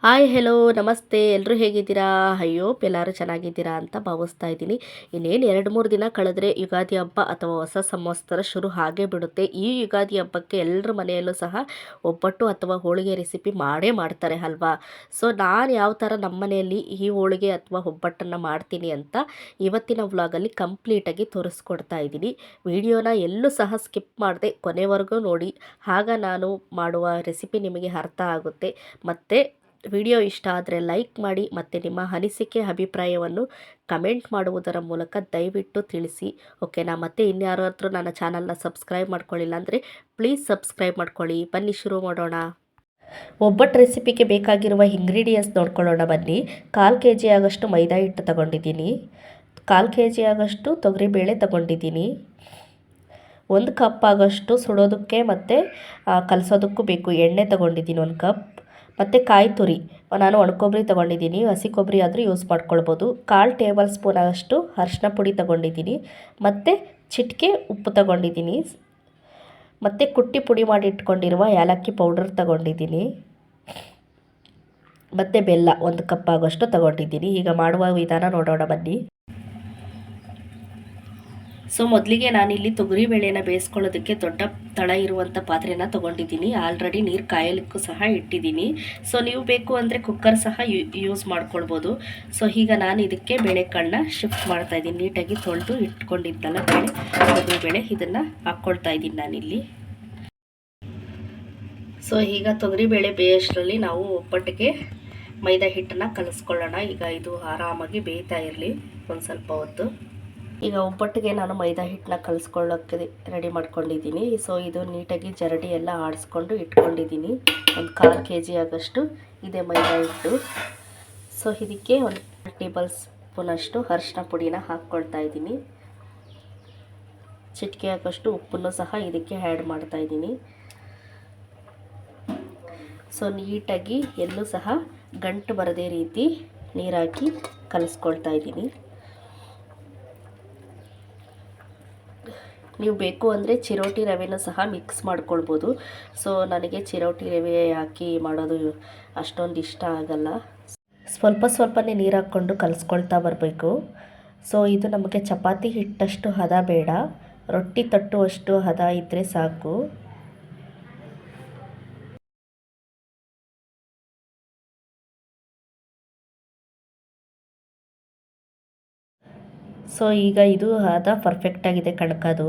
Hi hello ನಮಸ್ತೆ ಎಲ್ಲರೂ ಹೇಗಿದ್ದೀರಾ? ಎಲ್ಲರೂ ಚೆನ್ನಾಗಿದ್ದೀರಾ ಅಂತ ಭಾವಿಸ್ತಾ ಇದ್ದೀನಿ. ಇನ್ನೇನು 2-3 ದಿನ ಕಳೆದ್ರೆ ಯುಗಾದಿ ಹಬ್ಬ ಅಥವಾ ಹೊಸ ಸಂವತ್ಸರ ಶುರು ಆಗೇ ಬಿಡುತ್ತೆ. ಈ ಯುಗಾದಿ ಹಬ್ಬಕ್ಕೆ ಎಲ್ಲರ ಮನೆಯಲ್ಲೂ ಸಹ ಒಬ್ಬಟ್ಟು ಅಥವಾ ಹೋಳಿಗೆ ರೆಸಿಪಿ ಮಾಡೇ ಮಾಡ್ತಾರೆ ಅಲ್ವಾ? ಸೊ ನಾನು ಯಾವ ಥರ ನಮ್ಮ ಮನೆಯಲ್ಲಿ ಈ ಹೋಳಿಗೆ ಅಥವಾ ಒಬ್ಬಟ್ಟನ್ನು ಮಾಡ್ತೀನಿ ಅಂತ ಇವತ್ತಿನ ವ್ಲಾಗಲ್ಲಿ ಕಂಪ್ಲೀಟಾಗಿ ತೋರಿಸ್ಕೊಡ್ತಾ ಇದ್ದೀನಿ. ವಿಡಿಯೋನ ಎಲ್ಲೂ ಸಹ ಸ್ಕಿಪ್ ಮಾಡದೆ ಕೊನೆವರೆಗೂ ನೋಡಿ. ಆಗ ನಾನು ಮಾಡುವ ರೆಸಿಪಿ ನಿಮಗೆ ಅರ್ಥ ಆಗುತ್ತೆ. ಮತ್ತು ವಿಡಿಯೋ ಇಷ್ಟ ಆದರೆ ಲೈಕ್ ಮಾಡಿ ಮತ್ತು ನಿಮ್ಮ ಅನಿಸಿಕೆ ಅಭಿಪ್ರಾಯವನ್ನು ಕಮೆಂಟ್ ಮಾಡುವುದರ ಮೂಲಕ ದಯವಿಟ್ಟು ತಿಳಿಸಿ. ಓಕೆನಾ? ಮತ್ತು ಇನ್ಯಾರಾದರೂ ನನ್ನ ಚಾನಲ್ನ ಸಬ್ಸ್ಕ್ರೈಬ್ ಮಾಡ್ಕೊಳ್ಳಿಲ್ಲ ಅಂದರೆ ಪ್ಲೀಸ್ ಸಬ್ಸ್ಕ್ರೈಬ್ ಮಾಡ್ಕೊಳ್ಳಿ. ಬನ್ನಿ ಶುರು ಮಾಡೋಣ. ಒಬ್ಬಟ್ಟು ರೆಸಿಪಿಗೆ ಬೇಕಾಗಿರುವ ಇಂಗ್ರೀಡಿಯೆಂಟ್ಸ್ ನೋಡ್ಕೊಳ್ಳೋಣ ಬನ್ನಿ. 1/4 kg ಆಗಷ್ಟು ಮೈದಾ ಹಿಟ್ಟು ತಗೊಂಡಿದ್ದೀನಿ. 1/4 kg ಆಗಷ್ಟು ತೊಗರಿಬೇಳೆ ತಗೊಂಡಿದ್ದೀನಿ. 1 ಕಪ್ ಆಗಷ್ಟು ಸುಡೋದಕ್ಕೆ ಮತ್ತು ಕಲಸೋದಕ್ಕೂ ಬೇಕು ಎಣ್ಣೆ ತಗೊಂಡಿದ್ದೀನಿ 1 ಕಪ್. ಮತ್ತು ಕಾಯಿ ತುರಿ ನಾನು ಒಣಕೊಬ್ಬರಿ ತೊಗೊಂಡಿದ್ದೀನಿ, ಹಸಿ ಕೊಬ್ಬರಿ ಆದರೂ ಯೂಸ್ ಮಾಡ್ಕೊಳ್ಬೋದು. 1/4 ಟೇಬಲ್ ಸ್ಪೂನ್ ಆಗಷ್ಟು ಅರಿಶಿನ ಪುಡಿ ತೊಗೊಂಡಿದ್ದೀನಿ. ಮತ್ತು ಚಿಟಿಕೆ ಉಪ್ಪು ತೊಗೊಂಡಿದ್ದೀನಿ. ಮತ್ತು ಕುಟ್ಟಿ ಪುಡಿ ಮಾಡಿ ಇಟ್ಕೊಂಡಿರುವ ಏಲಕ್ಕಿ ಪೌಡರ್ ತೊಗೊಂಡಿದ್ದೀನಿ. ಮತ್ತು ಬೆಲ್ಲ 1 ಕಪ್ ಆಗೋಷ್ಟು ತೊಗೊಂಡಿದ್ದೀನಿ. ಈಗ ಮಾಡುವ ವಿಧಾನ ನೋಡೋಣ ಬನ್ನಿ. ಸೊ ಮೊದಲಿಗೆ ನಾನಿಲ್ಲಿ ತೊಗರಿಬೇಳೆನ ಬೇಯಿಸ್ಕೊಳ್ಳೋದಕ್ಕೆ ದೊಡ್ಡ ತಳ ಇರುವಂಥ ಪಾತ್ರೆನ ತೊಗೊಂಡಿದ್ದೀನಿ. ಆಲ್ರೆಡಿ ನೀರು ಕಾಯಲಿಕ್ಕೂ ಸಹ ಇಟ್ಟಿದ್ದೀನಿ. ಸೊ ನೀವು ಬೇಕು ಅಂದರೆ ಕುಕ್ಕರ್ ಸಹ ಯೂಸ್ ಮಾಡ್ಕೊಳ್ಬೋದು. ಸೊ ಈಗ ನಾನು ಇದಕ್ಕೆ ಬೇಳೆಕಾಳನ್ನ ಶಿಫ್ಟ್ ಮಾಡ್ತಾ ಇದ್ದೀನಿ. ನೀಟಾಗಿ ತೊಳೆದು ಇಟ್ಕೊಂಡಿದ್ದಲ್ಲ ತೊಗರಿಬೇಳೆ ಇದನ್ನು ಹಾಕ್ಕೊಳ್ತಾ ಇದ್ದೀನಿ ನಾನಿಲ್ಲಿ. ಸೊ ಈಗ ತೊಗರಿಬೇಳೆ ಬೇಯೋಷ್ಟರಲ್ಲಿ ನಾವು ಒಬ್ಬಟ್ಟಿಗೆ ಮೈದಾ ಹಿಟ್ಟನ್ನು ಕಲಿಸ್ಕೊಳ್ಳೋಣ. ಈಗ ಇದು ಆರಾಮಾಗಿ ಬೇಯ್ತಾ ಇರಲಿ ಒಂದು ಸ್ವಲ್ಪ ಹೊತ್ತು. ಈಗ ಒಬ್ಬಟ್ಟಿಗೆ ನಾನು ಮೈದಾ ಹಿಟ್ಟನ್ನ ಕಲಿಸ್ಕೊಳ್ಳೋಕ್ಕೆ ರೆಡಿ ಮಾಡ್ಕೊಂಡಿದ್ದೀನಿ. ಸೊ ಇದು ನೀಟಾಗಿ ಜರಡಿ ಎಲ್ಲ ಆಡಿಸ್ಕೊಂಡು ಇಟ್ಕೊಂಡಿದ್ದೀನಿ. ಒಂದು 1/4 kg ಆಗಷ್ಟು ಇದೆ ಮೈದಾ ಹಿಟ್ಟು. ಸೊ ಇದಕ್ಕೆ 1 ಟೇಬಲ್ ಸ್ಪೂನಷ್ಟು ಅರಿಶಿನ ಪುಡಿನ ಹಾಕ್ಕೊಳ್ತಾ ಇದ್ದೀನಿ. ಚಿಟಿಕೆ ಆಗಷ್ಟು ಉಪ್ಪನ್ನು ಸಹ ಇದಕ್ಕೆ ಆ್ಯಡ್ ಮಾಡ್ತಾ ಇದ್ದೀನಿ. ಸೊ ನೀಟಾಗಿ ಎಲ್ಲೂ ಸಹ ಗಂಟು ಬರದೇ ರೀತಿ ನೀರಾಕಿ ಕಲಿಸ್ಕೊಳ್ತಾ ಇದ್ದೀನಿ. ನೀವು ಬೇಕು ಅಂದರೆ ಚಿರೋಟಿ ರವೆನೂ ಸಹ ಮಿಕ್ಸ್ ಮಾಡ್ಕೊಳ್ಬೋದು. ಸೊ ನನಗೆ ಚಿರೋಟಿ ರವೆ ಹಾಕಿ ಮಾಡೋದು ಅಷ್ಟೊಂದು ಇಷ್ಟ ಆಗಲ್ಲ. ಸ್ವಲ್ಪ ಸ್ವಲ್ಪನೇ ನೀರು ಹಾಕ್ಕೊಂಡು ಕಲಿಸ್ಕೊಳ್ತಾ ಬರಬೇಕು. ಸೊ ಇದು ನಮಗೆ ಚಪಾತಿ ಹಿಟ್ಟಷ್ಟು ಹದ ಬೇಡ, ರೊಟ್ಟಿ ತಟ್ಟುವಷ್ಟು ಹದ ಇದ್ದರೆ ಸಾಕು. ಸೊ ಈಗ ಇದು ಹದ ಪರ್ಫೆಕ್ಟಾಗಿದೆ ಕಣಕದು.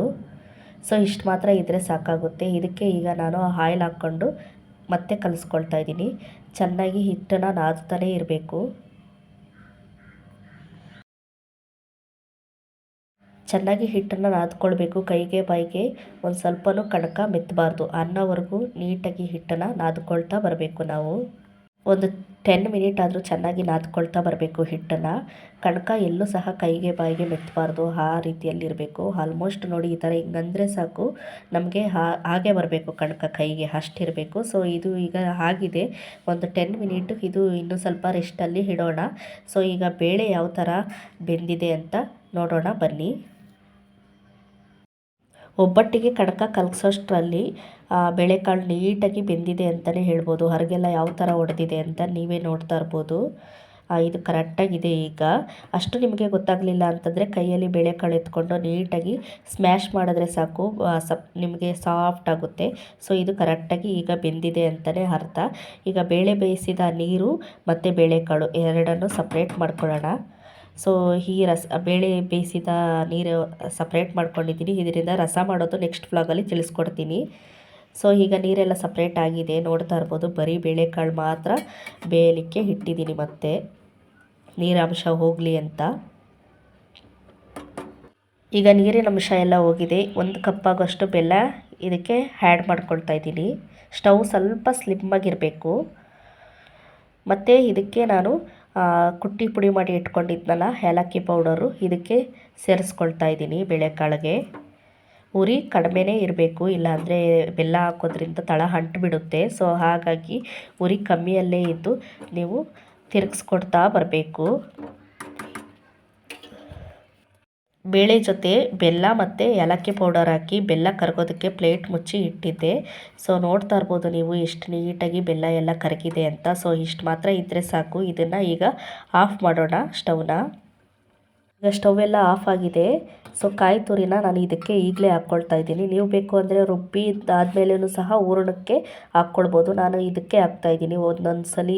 ಸೊ ಇಷ್ಟು ಮಾತ್ರ ಇದ್ದರೆ ಸಾಕಾಗುತ್ತೆ. ಇದಕ್ಕೆ ಈಗ ನಾನು ಆಯಿಲ್ ಹಾಕ್ಕೊಂಡು ಮತ್ತೆ ಕಲಿಸ್ಕೊಳ್ತಾ ಇದ್ದೀನಿ. ಚೆನ್ನಾಗಿ ಹಿಟ್ಟನ್ನು ನಾದ್ತಾನೇ ಇರಬೇಕು. ಚೆನ್ನಾಗಿ ಹಿಟ್ಟನ್ನು ನಾದ್ಕೊಳ್ಬೇಕು. ಕೈಗೆ ಬಾಯಿಗೆ ಒಂದು ಸ್ವಲ್ಪನೂ ಕಣಕ ಮೆತ್ತಬಾರ್ದು ಅನ್ನೋವರೆಗೂ ನೀಟಾಗಿ ಹಿಟ್ಟನ್ನು ನಾದ್ಕೊಳ್ತಾ ಬರಬೇಕು. ನಾವು ಒಂದು 10 ಮಿನಿಟ್ ಆದರೂ ಚೆನ್ನಾಗಿ ನಾದ್ಕೊಳ್ತಾ ಬರಬೇಕು ಹಿಟ್ಟನ್ನು. ಕಣಕ ಎಲ್ಲೂ ಸಹ ಕೈಗೆ ಬಾಯಿಗೆ ಮೆತ್ತಬಾರ್ದು, ಆ ರೀತಿಯಲ್ಲಿರಬೇಕು. ಆಲ್ಮೋಸ್ಟ್ ನೋಡಿ ಈ ಥರ ಹಿಂಗಂದರೆ ಸಾಕು, ನಮಗೆ ಹಾಗೆ ಬರಬೇಕು ಕಣಕ ಕೈಗೆ, ಅಷ್ಟಿರಬೇಕು. ಸೊ ಇದು ಈಗ ಆಗಿದೆ. ಒಂದು 10 ಮಿನಿಟ್ ಇದು ಇನ್ನೂ ಸ್ವಲ್ಪ ರೆಸ್ಟಲ್ಲಿ ಇಡೋಣ. ಸೊ ಈಗ ಬೇಳೆ ಯಾವ ಥರ ಬೆಂದಿದೆ ಅಂತ ನೋಡೋಣ ಬನ್ನಿ. ಒಬ್ಬಟ್ಟಿಗೆ ಕಣಕ ಕಲಸೋಷ್ಟರಲ್ಲಿ ಬೇಳೆಕಾಳು ನೀಟಾಗಿ ಬೆಂದಿದೆ ಅಂತಲೇ ಹೇಳ್ಬೋದು. ಹೊರಗೆಲ್ಲ ಯಾವ ಥರ ಒಡೆದಿದೆ ಅಂತ ನೀವೇ ನೋಡ್ತಾ ಇರ್ಬೋದು. ಇದು ಕರೆಕ್ಟಾಗಿದೆ. ಈಗ ಅಷ್ಟು ನಿಮಗೆ ಗೊತ್ತಾಗಲಿಲ್ಲ ಅಂತಂದರೆ ಕೈಯಲ್ಲಿ ಬೇಳೆಕಾಳು ಎತ್ಕೊಂಡು ನೀಟಾಗಿ ಸ್ಮ್ಯಾಶ್ ಮಾಡಿದ್ರೆ ಸಾಕು, ನಿಮಗೆ ಸಾಫ್ಟ್ ಆಗುತ್ತೆ. ಸೊ ಇದು ಕರೆಕ್ಟಾಗಿ ಈಗ ಬೆಂದಿದೆ ಅಂತಲೇ ಅರ್ಥ. ಈಗ ಬೇಳೆ ಬೇಯಿಸಿದ ನೀರು ಮತ್ತು ಬೇಳೆಕಾಳು ಎರಡನ್ನೂ ಸಪ್ರೇಟ್ ಮಾಡ್ಕೊಳ್ಳೋಣ. ಸೊ ಈ ಬೇಳೆ ಬೇಯಿಸಿದ ನೀರು ಸಪ್ರೇಟ್ ಮಾಡ್ಕೊಂಡಿದ್ದೀನಿ. ಇದರಿಂದ ರಸ ಮಾಡೋದು ನೆಕ್ಸ್ಟ್ ವ್ಲಾಗಲ್ಲಿ ತಿಳಿಸ್ಕೊಡ್ತೀನಿ. ಸೊ ಈಗ ನೀರೆಲ್ಲ ಸಪ್ರೇಟ್ ಆಗಿದೆ, ನೋಡ್ತಾ ಇರ್ಬೋದು. ಬರೀ ಬೇಳೆಕಾಳು ಮಾತ್ರ ಬೇಯಲಿಕ್ಕೆ ಇಟ್ಟಿದ್ದೀನಿ, ಮತ್ತೆ ನೀರಂಶ ಹೋಗಲಿ ಅಂತ. ಈಗ ನೀರಿನ ಅಂಶ ಎಲ್ಲ ಹೋಗಿದೆ. 1 ಕಪ್ ಆಗೋಷ್ಟು ಬೆಲ್ಲ ಇದಕ್ಕೆ ಆ್ಯಡ್ ಮಾಡ್ಕೊಳ್ತಾ ಇದ್ದೀನಿ. ಸ್ಟವ್ ಸ್ವಲ್ಪ ಸ್ಲಿಮ್ಮಾಗಿರಬೇಕು. ಮತ್ತು ಇದಕ್ಕೆ ನಾನು ಕುಟ್ಟಿ ಪುಡಿ ಮಾಡಿ ಇಟ್ಕೊಂಡಿದ್ನಲ್ಲ ಏಲಕ್ಕಿ ಪೌಡರು, ಇದಕ್ಕೆ ಸೇರಿಸ್ಕೊಳ್ತಾ ಇದ್ದೀನಿ ಬೇಳೆಕಾಳಿಗೆ. ಉರಿ ಕಡಿಮೆನೇ ಇರಬೇಕು, ಇಲ್ಲಾಂದರೆ ಬೆಲ್ಲ ಹಾಕೋದ್ರಿಂದ ತಳ ಅಂಟು ಬಿಡುತ್ತೆ. ಸೊ ಹಾಗಾಗಿ ಉರಿ ಕಮ್ಮಿಯಲ್ಲೇ ಇದ್ದು ನೀವು ತಿರುಗಿಸ್ಕೊಡ್ತಾ ಬರಬೇಕು. ಬೇಳೆ ಜೊತೆ ಬೆಲ್ಲ ಮತ್ತು ಏಲಕ್ಕಿ ಪೌಡರ್ ಹಾಕಿ ಬೆಲ್ಲ ಕರಗೋದಕ್ಕೆ ಪ್ಲೇಟ್ ಮುಚ್ಚಿ ಇಟ್ಟಿದ್ದೆ. ಸೊ ನೋಡ್ತಾ ಇರ್ಬೋದು ನೀವು ಎಷ್ಟು ನೀಟಾಗಿ ಬೆಲ್ಲ ಎಲ್ಲ ಕರಗಿದೆ ಅಂತ. ಸೊ ಇಷ್ಟು ಮಾತ್ರ ಇದ್ದರೆ ಸಾಕು. ಇದನ್ನು ಈಗ ಆಫ್ ಮಾಡೋಣ ಸ್ಟವ್ನ. ಈಗ ಸ್ಟವ್ ಎಲ್ಲ ಆಫ್ ಆಗಿದೆ. ಸೊ ಕಾಯಿ ತುರಿನ ನಾನು ಇದಕ್ಕೆ ಈಗಲೇ ಹಾಕ್ಕೊಳ್ತಾ ಇದ್ದೀನಿ. ನೀವು ಬೇಕು ಅಂದರೆ ರುಬ್ಬಿದಾದ್ಮೇಲೂ ಸಹ ಹೂರಣಕ್ಕೆ ಹಾಕ್ಕೊಳ್ಬೋದು. ನಾನು ಇದಕ್ಕೆ ಹಾಕ್ತಾಯಿದ್ದೀನಿ. ಒಂದೊಂದು ಸಲ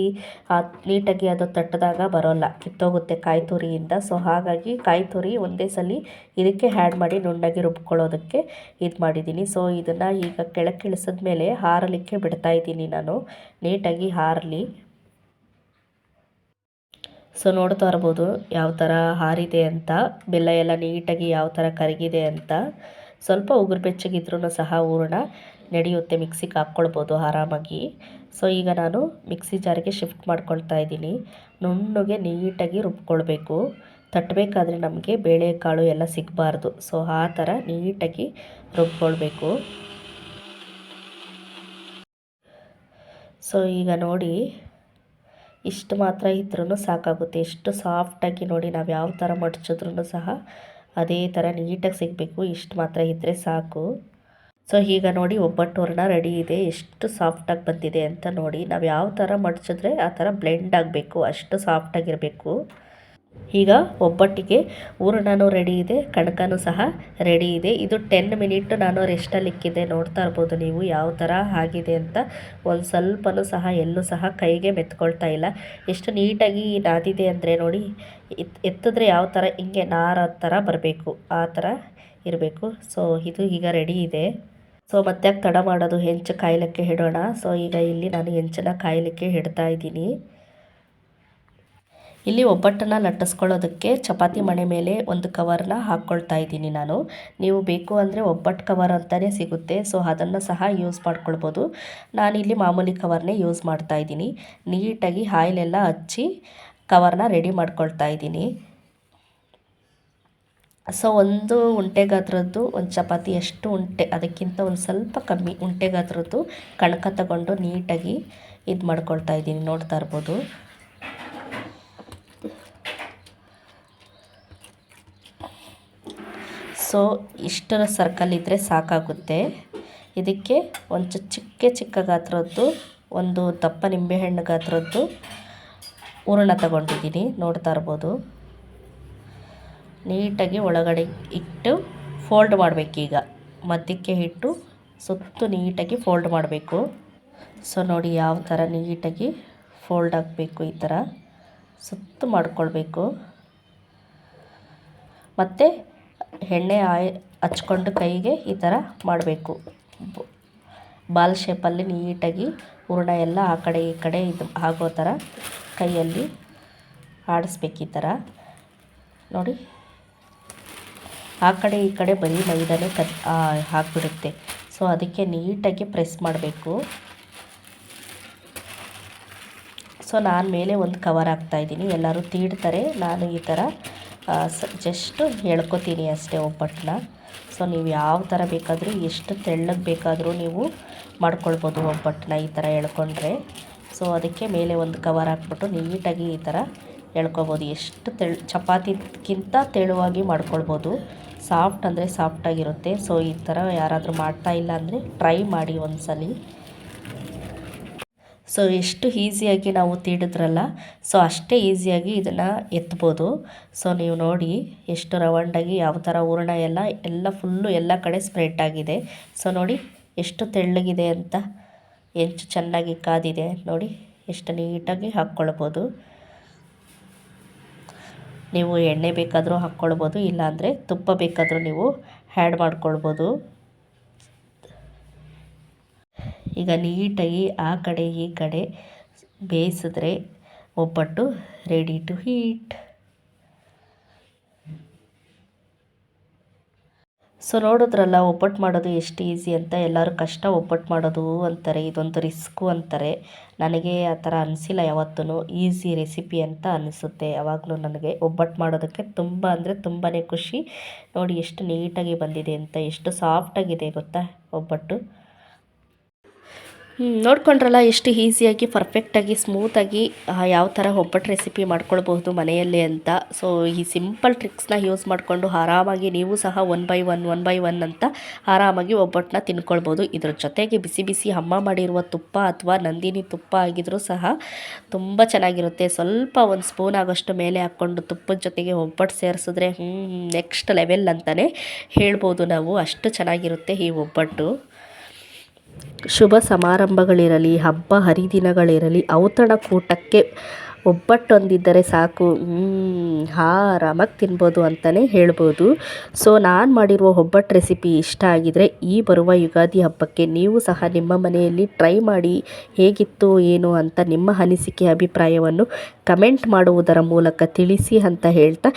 ನೀಟಾಗಿ ಅದು ತಟ್ಟಿದಾಗ ಬರೋಲ್ಲ, ಕಿತ್ತೋಗುತ್ತೆ ಕಾಯಿ ತುರಿಯಿಂದ. ಸೊ ಹಾಗಾಗಿ ಕಾಯಿ ತುರಿ ಒಂದೇ ಸಲ ಇದಕ್ಕೆ ಆ್ಯಡ್ ಮಾಡಿ ನುಣ್ಣಗೆ ರುಬ್ಕೊಳ್ಳೋದಕ್ಕೆ ಇದು ಮಾಡಿದ್ದೀನಿ. ಸೊ ಇದನ್ನು ಈಗ ಕೆಳಕ್ಕೆ ಇಳಿಸಿದ್ಮೇಲೆ ಹಾರಲಿಕ್ಕೆ ಬಿಡ್ತಾಯಿದ್ದೀನಿ ನಾನು, ನೀಟಾಗಿ ಹಾರಲಿ. ಸೊ ನೋಡ್ತಾ ಇರ್ಬೋದು ಯಾವ ಥರ ಹಾರಿದೆ ಅಂತ, ಬೆಲ್ಲ ಎಲ್ಲ ನೀಟಾಗಿ ಯಾವ ಥರ ಕರಗಿದೆ ಅಂತ. ಸ್ವಲ್ಪ ಉಗುರು ಬೆಚ್ಚಗಿದ್ರೂ ಸಹ ಹೂರಣ ನಡೆಯುತ್ತೆ, ಮಿಕ್ಸಿಗೆ ಹಾಕ್ಕೊಳ್ಬೋದು ಆರಾಮಾಗಿ. ಸೊ ಈಗ ನಾನು ಮಿಕ್ಸಿ ಜಾರಿಗೆ ಶಿಫ್ಟ್ ಮಾಡ್ಕೊಳ್ತಾ ಇದ್ದೀನಿ. ನುಣ್ಣಗೆ ನೀಟಾಗಿ ರುಬ್ಕೊಳ್ಬೇಕು. ತಟ್ಟಬೇಕಾದ್ರೆ ನಮಗೆ ಬೇಳೆಕಾಳು ಎಲ್ಲ ಸಿಗಬಾರ್ದು. ಸೊ ಆ ಥರ ನೀಟಾಗಿ ರುಬ್ಕೊಳ್ಬೇಕು. ಸೊ ಈಗ ನೋಡಿ ಇಷ್ಟು ಮಾತ್ರ ಇದ್ರೂ ಸಾಕಾಗುತ್ತೆ. ಎಷ್ಟು ಸಾಫ್ಟಾಗಿ ನೋಡಿ, ನಾವು ಯಾವ ಥರ ಮಡಚಿದ್ರೂ ಸಹ ಅದೇ ಥರ ನೀಟಾಗಿ ಸಿಗಬೇಕು. ಇಷ್ಟು ಮಾತ್ರ ಇದ್ದರೆ ಸಾಕು. ಸೊ ಈಗ ನೋಡಿ ಒಬ್ಬಟ್ಟು ಹೂರಣ ರೆಡಿ ಇದೆ. ಎಷ್ಟು ಸಾಫ್ಟಾಗಿ ಬಂದಿದೆ ಅಂತ ನೋಡಿ. ನಾವು ಯಾವ ಥರ ಮಡಚಿದ್ರೆ ಆ ಥರ ಬ್ಲೆಂಡ್ ಆಗಬೇಕು, ಅಷ್ಟು ಸಾಫ್ಟಾಗಿರಬೇಕು. ಈಗ ಒಬ್ಬಟ್ಟಿಗೆ ಹೂರಣನೂ ರೆಡಿ ಇದೆ, ಕಣಕನೂ ಸಹ ರೆಡಿ ಇದೆ. ಇದು 10 ಮಿನಿಟ್ ನಾನು ರೆಸ್ಟಲ್ಲಿ ಇಕ್ಕಿದ್ದೆ. ನೋಡ್ತಾ ಇರ್ಬೋದು ನೀವು ಯಾವ ಥರ ಆಗಿದೆ ಅಂತ. ಒಂದು ಸ್ವಲ್ಪನೂ ಸಹ ಎಲ್ಲೂ ಸಹ ಕೈಗೆ ಮೆತ್ಕೊಳ್ತಾ ಇಲ್ಲ. ಎಷ್ಟು ನೀಟಾಗಿ ನಾದಿದೆ ಅಂದರೆ ನೋಡಿ, ಎತ್ತಿದ್ರೆ ಯಾವ ಥರ ಹಿಂಗೆ ನಾರ ಥರ ಬರಬೇಕು, ಆ ಥರ ಇರಬೇಕು. ಸೊ ಇದು ಈಗ ರೆಡಿ ಇದೆ. ಸೊ ಮತ್ತೆ ತಡ ಮಾಡೋದು, ಹೆಂಚು ಕಾಯಲಿಕ್ಕೆ ಇಡೋಣ. ಸೊ ಈಗ ಇಲ್ಲಿ ನಾನು ಹೆಂಚನ್ನು ಕಾಯಲಿಕ್ಕೆ ಇಡ್ತಾ ಇದ್ದೀನಿ. ಇಲ್ಲಿ ಒಬ್ಬಟ್ಟನ್ನು ಲಟ್ಟಿಸ್ಕೊಳ್ಳೋದಕ್ಕೆ ಚಪಾತಿ ಮಣೆ ಮೇಲೆ ಒಂದು ಕವರ್ನ ಹಾಕ್ಕೊಳ್ತಾ ಇದ್ದೀನಿ ನಾನು. ನೀವು ಬೇಕು ಅಂದರೆ ಒಬ್ಬಟ್ಟು ಕವರ್ ಅಂತಲೇ ಸಿಗುತ್ತೆ. ಸೊ ಅದನ್ನು ಸಹ ಯೂಸ್ ಮಾಡ್ಕೊಳ್ಬೋದು. ನಾನಿಲ್ಲಿ ಮಾಮೂಲಿ ಕವರ್ನೇ ಯೂಸ್ ಮಾಡ್ತಾ ಇದ್ದೀನಿ. ನೀಟಾಗಿ ಆಯಿಲೆಲ್ಲ ಹಚ್ಚಿ ಕವರ್ನ ರೆಡಿ ಮಾಡ್ಕೊಳ್ತಾ ಇದ್ದೀನಿ. ಸೊ ಒಂದು ಉಂಟೆ ಗಾತ್ರದ್ದು ಒಂದು ಚಪಾತಿ ಎಷ್ಟು ಉಂಟೆ, ಅದಕ್ಕಿಂತ ಒಂದು ಸ್ವಲ್ಪ ಕಮ್ಮಿ ಉಂಟೆ ಗಾತ್ರದ್ದು ಕಣಕ ತಗೊಂಡು ನೀಟಾಗಿ ಇದು ಮಾಡ್ಕೊಳ್ತಾ ಇದ್ದೀನಿ. ನೋಡ್ತಾ ಇರ್ಬೋದು. ಸೊ ಇಷ್ಟರ ಸರ್ಕಲ್ ಇದ್ದರೆ ಸಾಕಾಗುತ್ತೆ. ಇದಕ್ಕೆ ಒಂದು ಚಿಕ್ಕ ಗಾತ್ರದ್ದು ಒಂದು ದಪ್ಪ ನಿಂಬೆಹಣ್ಣು ಗಾತ್ರದ್ದು ಹೂರಣ ತಗೊಂಡಿದ್ದೀನಿ. ನೋಡ್ತಾ ಇರ್ಬೋದು. ನೀಟಾಗಿ ಒಳಗಡೆ ಇಟ್ಟು ಫೋಲ್ಡ್ ಮಾಡಬೇಕೀಗ. ಮಧ್ಯಕ್ಕೆ ಇಟ್ಟು ಸುತ್ತು ನೀಟಾಗಿ ಫೋಲ್ಡ್ ಮಾಡಬೇಕು. ಸೊ ನೋಡಿ ಯಾವ ಥರ ನೀಟಾಗಿ ಫೋಲ್ಡ್ ಆಗಬೇಕು, ಈ ಥರ ಸುತ್ತು ಮಾಡಿಕೊಳ್ಬೇಕು. ಮತ್ತು ಎಣ್ಣೆ ಹಚ್ಕೊಂಡು ಕೈಗೆ ಈ ಥರ ಮಾಡಬೇಕು. ಬಾಲ್ ಶೇಪಲ್ಲಿ ನೀಟಾಗಿ ಹೂರಣ ಎಲ್ಲ ಆ ಕಡೆ ಈ ಕಡೆ ಇದು ಆಗೋ ಥರ ಕೈಯಲ್ಲಿ ಆಡಿಸ್ಬೇಕು. ಈ ಥರ ನೋಡಿ, ಆ ಕಡೆ ಈ ಕಡೆ ಬರೀ ಮೈದಾನೇ ಹಾಕಿಬಿಡುತ್ತೆ. ಸೊ ಅದಕ್ಕೆ ನೀಟಾಗಿ ಪ್ರೆಸ್ ಮಾಡಬೇಕು. ಸೊ ನಾನು ಮೇಲೆ ಒಂದು ಕವರ್ ಹಾಕ್ತಾಯಿದ್ದೀನಿ. ಎಲ್ಲರೂ ತೀಡ್ತಾರೆ, ನಾನು ಈ ಥರ ಜಸ್ಟ್ ಎಳ್ಕೊತೀನಿ ಅಷ್ಟೇ ಒಬ್ಬಟ್ಟನ್ನ. ಸೊ ನೀವು ಯಾವ ಥರ ಬೇಕಾದರೂ, ಎಷ್ಟು ತೆಳ್ಳಗೆ ಬೇಕಾದರೂ ನೀವು ಮಾಡ್ಕೊಳ್ಬೋದು ಒಬ್ಬಟ್ಟನ್ನ ಈ ಥರ ಎಳ್ಕೊಂಡ್ರೆ. ಸೊ ಅದಕ್ಕೆ ಮೇಲೆ ಒಂದು ಕವರ್ ಹಾಕ್ಬಿಟ್ಟು ನೀಟಾಗಿ ಈ ಥರ ಎಳ್ಕೊಬೋದು. ಎಷ್ಟು ಚಪಾತಿಗಿಂತ ತೆಳುವಾಗಿ ಮಾಡ್ಕೊಳ್ಬೋದು. ಸಾಫ್ಟ್ ಅಂದರೆ ಸಾಫ್ಟಾಗಿರುತ್ತೆ. ಸೊ ಈ ಥರ ಯಾರಾದರೂ ಮಾಡ್ತಾ ಇಲ್ಲ ಅಂದರೆ ಟ್ರೈ ಮಾಡಿ ಒಂದು ಸಲ. ಸೊ ಎಷ್ಟು ಈಸಿಯಾಗಿ ನಾವು ತೀಡಿದ್ರಲ್ಲ, ಸೊ ಅಷ್ಟೇ ಈಸಿಯಾಗಿ ಇದನ್ನು ಎತ್ಬೋದು. ಸೊ ನೀವು ನೋಡಿ ಎಷ್ಟು ರವಂಡಾಗಿ ಯಾವ ಥರ ಹೂರಣ ಎಲ್ಲ ಫುಲ್ಲು ಎಲ್ಲ ಕಡೆ ಸ್ಪ್ರೆಡ್ ಆಗಿದೆ. ಸೊ ನೋಡಿ ಎಷ್ಟು ತೆಳ್ಳಗಿದೆ ಅಂತ, ಹೆಂಚು ಚೆನ್ನಾಗಿ ಕಾದಿದೆ ನೋಡಿ, ಎಷ್ಟು ನೀಟಾಗಿ ಹಾಕ್ಕೊಳ್ಬೋದು. ನೀವು ಎಣ್ಣೆ ಬೇಕಾದರೂ ಹಾಕ್ಕೊಳ್ಬೋದು, ಇಲ್ಲಾಂದರೆ ತುಪ್ಪ ಬೇಕಾದರೂ ನೀವು ಆ್ಯಡ್ ಮಾಡ್ಕೊಳ್ಬೋದು. ಈಗ ನೀಟಾಗಿ ಆ ಕಡೆ ಈ ಕಡೆ ಬೇಯಿಸಿದ್ರೆ ಒಬ್ಬಟ್ಟು ರೆಡಿ ಟು ಈಟ್. ಸೊ ನೋಡಿದ್ರಲ್ಲ ಒಬ್ಬಟ್ಟು ಮಾಡೋದು ಎಷ್ಟು ಈಸಿ ಅಂತ. ಎಲ್ಲರೂ ಕಷ್ಟ ಒಬ್ಬಟ್ಟು ಮಾಡೋದು ಅಂತಾರೆ, ಇದೊಂದು ರಿಸ್ಕು ಅಂತಾರೆ. ನನಗೆ ಆ ಥರ ಅನಿಸಿಲ್ಲ ಯಾವತ್ತೂ. ಈಸಿ ರೆಸಿಪಿ ಅಂತ ಅನಿಸುತ್ತೆ ಯಾವಾಗಲೂ ನನಗೆ. ಒಬ್ಬಟ್ಟು ಮಾಡೋದಕ್ಕೆ ತುಂಬ ಅಂದರೆ ತುಂಬಾ ಖುಷಿ. ನೋಡಿ ಎಷ್ಟು ನೀಟಾಗಿ ಬಂದಿದೆ ಅಂತ, ಎಷ್ಟು ಸಾಫ್ಟಾಗಿದೆ ಗೊತ್ತಾ ಒಬ್ಬಟ್ಟು. ನೋಡ್ಕೊಂಡ್ರಲ್ಲ ಎಷ್ಟು ಈಸಿಯಾಗಿ ಪರ್ಫೆಕ್ಟಾಗಿ ಸ್ಮೂತಾಗಿ ಯಾವ ಥರ ಒಬ್ಬಟ್ಟು ರೆಸಿಪಿ ಮಾಡ್ಕೊಳ್ಬಹುದು ಮನೆಯಲ್ಲೇ ಅಂತ. ಸೊ ಈ ಸಿಂಪಲ್ ಟ್ರಿಕ್ಸ್ನ ಯೂಸ್ ಮಾಡಿಕೊಂಡು ಆರಾಮಾಗಿ ನೀವು ಸಹ ಒನ್ ಬೈ ಒನ್ ಅಂತ ಆರಾಮಾಗಿ ಒಬ್ಬಟ್ಟನ್ನ ತಿನ್ಕೊಳ್ಬೋದು. ಇದ್ರ ಜೊತೆಗೆ ಬಿಸಿ ಬಿಸಿ ಅಮ್ಮ ಮಾಡಿರುವ ತುಪ್ಪ ಅಥವಾ ನಂದಿನಿ ತುಪ್ಪ ಆಗಿದ್ರೂ ಸಹ ತುಂಬ ಚೆನ್ನಾಗಿರುತ್ತೆ. ಸ್ವಲ್ಪ ಒಂದು ಸ್ಪೂನ್ ಆಗೋಷ್ಟು ಮೇಲೆ ಹಾಕ್ಕೊಂಡು ತುಪ್ಪದ ಜೊತೆಗೆ ಒಬ್ಬಟ್ಟು ಸೇರಿಸಿದ್ರೆ ನೆಕ್ಸ್ಟ್ ಲೆವೆಲ್ ಅಂತಲೇ ಹೇಳ್ಬೋದು ನಾವು. ಅಷ್ಟು ಚೆನ್ನಾಗಿರುತ್ತೆ ಈ ಒಬ್ಬಟ್ಟು. ಶುಭ ಸಮಾರಂಭಗಳಿರಲಿ, ಹಬ್ಬ ಹರಿದಿನಗಳಿರಲಿ, ಔತಣಕೂಟಕ್ಕೆ ಒಬ್ಬಟ್ಟೊಂದಿದ್ದರೆ ಸಾಕು, ಆರಾಮಾಗಿ ತಿನ್ಬೋದು ಅಂತಲೇ ಹೇಳ್ಬೋದು. ಸೊ ನಾನು ಮಾಡಿರುವ ಒಬ್ಬಟ್ಟು ರೆಸಿಪಿ ಇಷ್ಟ ಆಗಿದರೆ ಈ ಬರುವ ಯುಗಾದಿ ಹಬ್ಬಕ್ಕೆ ನೀವು ಸಹ ನಿಮ್ಮ ಮನೆಯಲ್ಲಿ ಟ್ರೈ ಮಾಡಿ ಹೇಗಿತ್ತು ಏನು ಅಂತ ನಿಮ್ಮ ಅನಿಸಿಕೆ ಅಭಿಪ್ರಾಯವನ್ನು ಕಮೆಂಟ್ ಮಾಡುವುದರ ಮೂಲಕ ತಿಳಿಸಿ ಅಂತ ಹೇಳ್ತಾ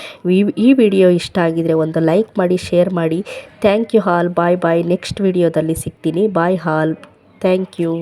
ಈ ವಿಡಿಯೋ ಇಷ್ಟ ಆಗಿದರೆ ಒಂದು ಲೈಕ್ ಮಾಡಿ, ಶೇರ್ ಮಾಡಿ. Thank you all. Bye bye. Next ವಿಡಿಯೋದಲ್ಲಿ ಸಿಗ್ತೀನಿ. Bye all. Thank you.